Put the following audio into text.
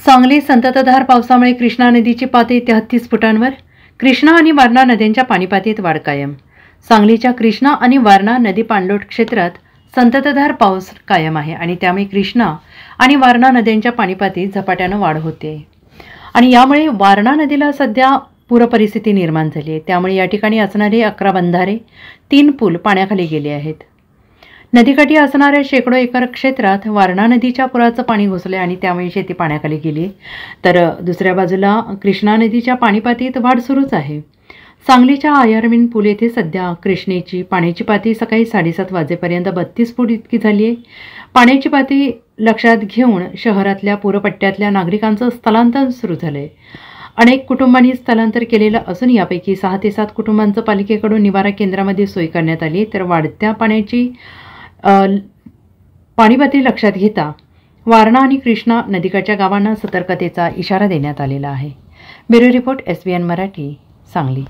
सांगली संततधार पावसामुळे कृष्णा नदीची पातळी 33 फुटांवर. कृष्णा आणि वारणा नद्यांच्या पाणीपातळीत वाढ कायम. सांगलीच्या कृष्णा आणि वारणा नदी पाणलोट क्षेत्रात संततधार पाऊस कायम आहे आणि त्यामुळे कृष्णा आणि वारणा नद्यांच्या पाणीपातळीत झपाट्यानं वाढ होते आणि यामुळे वारणा नदीला सध्या पूरपरिस्थिती निर्माण झाली आहे. त्यामुळे या ठिकाणी असणारे 11 बंधारे, 3 पूल पाण्याखाली गेले आहेत. नदीकाठी असणाऱ्या शेकडो एकर क्षेत्रात वारणा नदीच्या पुराचं पाणी घुसले आणि त्यामुळे शेती पाण्याखाली गेली. तर दुसऱ्या बाजूला कृष्णा नदीच्या पाणीपातळीत वाढ सुरूच आहे. सांगलीच्या आयर्विन पूल येथे सध्या कृष्णेची पाण्याची पातळी सकाळी 7:30 वाजेपर्यंत 32 फूट इतकी झाली आहे. पाण्याची पातळी लक्षात घेऊन शहरातल्या पूरपट्ट्यातल्या नागरिकांचं स्थलांतर सुरू झालंय. अनेक कुटुंबांनी स्थलांतर केलेलं असून यापैकी 6 ते 7 कुटुंबांचं पालिकेकडून निवारा केंद्रामध्ये सोय करण्यात आली. तर वाढत्या पाण्याची पाणीपातळी लक्षात घेता वारणा आणि कृष्णा नदीकाठच्या गावांना सतर्कतेचा इशारा देण्यात आलेला आहे. Bureau report SBN Marathi, Sangli.